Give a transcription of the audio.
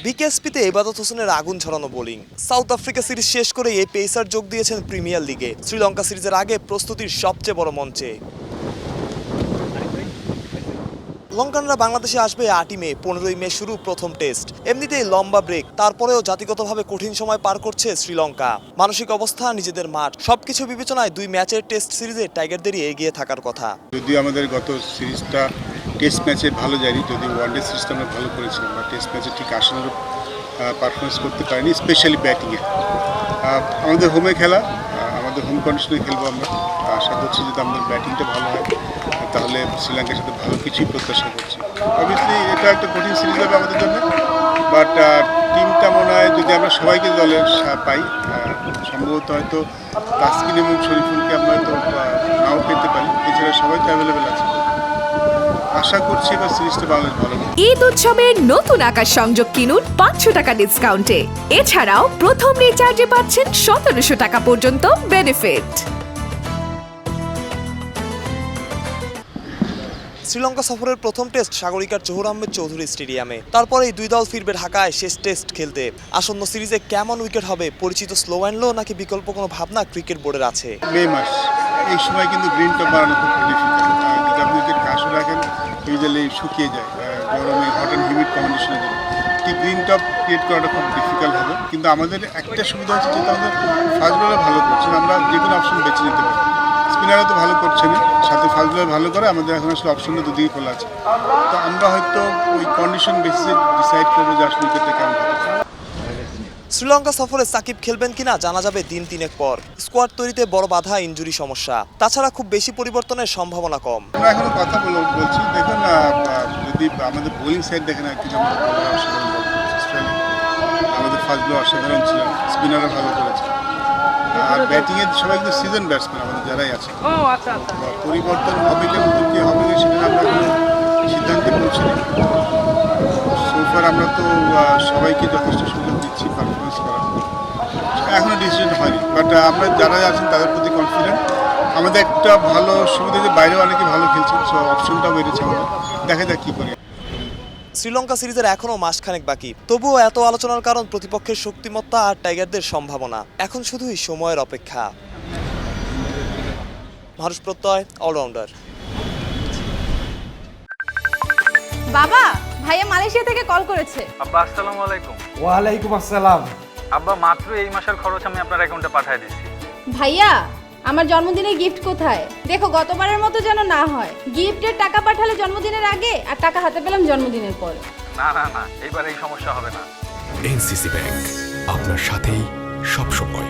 বিকেএসপিতে ইবাদত হোসেনের আগুন ছড়ানো বোলিং। সাউথ আফ্রিকা সিরিজ শেষ করে এই পেসার যোগ দিয়েছেন প্রিমিয়ার লিগে। শ্রীলঙ্কা সিরিজের আগে প্রস্তুতির সবচেয়ে বড় মঞ্চে। লঙ্কানরা বাংলাদেশে আসবে 8ই মে। 15ই মে শুরু প্রথম টেস্ট। এমনিতেই লম্বা ব্রেক, তারপরেও জাতিগতভাবে কঠিন সময় পার করছে শ্রীলঙ্কা। মানসিক অবস্থা, নিজেদের মাঠ, সবকিছু বিবেচনায় 2 ম্যাচের টেস্ট সিরিজে টাইগারদেরই এগিয়ে থাকার কথা। যদিও আমাদের গত সিরিজটা টেস্ট ম্যাচে ভালো যায়নি, যদি ওয়ানডে সিরিজটা আমরা ভালো করেছিলাম বা টেস্ট ম্যাচে ঠিক আশানুরূপ পারফরমেন্স করতে পারিনি, স্পেশালি ব্যাটিংয়ে। আমাদের হোমে খেলা, আমাদের হোম কন্ডিশনে খেলবো আমরা। আশা করছি যদি আমাদের ব্যাটিংটা ভালো হয় তাহলে শ্রীলঙ্কার সাথে ভালো কিছুই প্রত্যাশা করছি। অবভিয়াসলি এটা একটা কঠিন সিরিজ হবে আমাদের জন্য, বাট টিমটা মনে হয় যদি আমরা সবাইকে দলে পাই, সম্ভবত হয়তো তাসকিন এবং শরীফুলকে আমরা হয়তো নাও পেতে পারি, এছাড়া সবাই তো অ্যাভেলেবেল আছে। আশা করছি এবার সিরিজটা বাংলাদেশ ভালো। ঈদ উৎসবের নতুন আকাশ সংযোগ কিনুন 500 টাকা ডিসকাউন্টে। এছাড়াও প্রথম রিচার্জে পাচ্ছেন 1700 টাকা পর্যন্ত বেনিফিট। শ্রীলঙ্কা সফরের প্রথম টেস্ট সাগরিকার জহুর আহমেদ চৌধুরী স্টেডিয়ামে। তারপরেই 2 দল ফিরবে ঢাকায় শেষ টেস্ট খেলতে। আসন্ন সিরিজে কেমন উইকেট হবে, পরিচিত স্লো অ্যান্ড লো নাকি বিকল্প কোনো ভাবনা ক্রিকেট বোর্ডের আছে? মে মাস, এই সময় কিন্তু গ্রিন টপ বানানো খুব ডিফিকাল্ট। যদি আপনি উইকেট কাশও রাখেন, ইউজুয়ালি শুকিয়ে যায় গরমে, হট অ্যান্ড হিউমিড কন্ডিশনের জন্য। ঠিক গ্রিন টপ ক্রিয়েট করাটা খুব ডিফিকাল্ট হবে। কিন্তু আমাদের একটা সুবিধা হচ্ছে যেটা আমাদের ফাস্ট বলার ভালো করছেন, আমরা যে কোনো অপশন বেছে নিতে পারি। স্পিনাররা তো ভালো করছেন, সাথে ফাস্ট বলার ভালো করে, আমাদের এখন আসলে অপশনটা দুদিকে খোলা আছে। তো আমরা হয়তো ওই কন্ডিশন বেসিসে ডিসাইড করবো যে আসলে উইকেটটা কেমন হতে পারে। শ্রীলঙ্কা সফরে সাকিব খেলবেন কিনা জানা যাবে দিন 3 পর। স্কোয়াড তৈরিতে বড় বাধা ইনজুরি সমস্যা, তাছাড়া খুব বেশি পরিবর্তনের সম্ভাবনা কম। আমরা এখনো কথা বলছি, দেখুন যদি আমাদের বোলিং সাইড দেখেন আর কিছু আমাদের ফাস্ট বলার অসাধারণ ছিল, স্পিনাররা ভালো করেছে। আর ব্যাটিংয়ে সবাই কিন্তু সিজন ব্যাটসম্যান আমাদের যারাই আছে। পরিবর্তন হবে কেন, কে হবে সেটা আমরা সিদ্ধান্তে পৌঁছিনি। সোফার আমরা তো সবাইকে যথেষ্ট সুযোগ দিচ্ছি পারফরমেন্স করার, এখনও ডিসিশন হয়নি। বাট আমরা যারা আছেন তাদের প্রতি কনফিডেন্ট। আমাদের একটা ভালো সুবিধা যে বাইরেও অনেকে ভালো খেলছেন, সো অপশনটাও বেড়েছে আমাদের। দেখা যাক কী করি। শ্রীলঙ্কা সিরিজের এখনও মাসখানেক বাকি, তবুও এত আলোচনার কারণ প্রতিপক্ষের শক্তিমত্তা আর টাইগারদের সম্ভাবনা। এখন শুধুই সময়ের অপেক্ষা। মারুফ প্রত্যয়, অলরাউন্ডার। বাবা, ভাইয়া মালয়েশিয়া থেকে কল করেছে। আব্বা আসসালামু আলাইকুম। ওয়ালাইকুম আসসালাম। আব্বা মাত্র এই মাসের খরচ আমি আপনার অ্যাকাউন্টে পাঠিয়ে দিচ্ছি। ভাইয়া, আমার জন্মদিনের গিফট কোথায়? দেখো গতবারের মতো যেন না হয়। গিফটের টাকা পাঠালে জন্মদিনের আগে, আর টাকা হাতে পেলাম জন্মদিনের পর। না না না, এইবার এই সমস্যা হবে না। এনসিসি ব্যাংক, আপনার সাথেই সব সময়।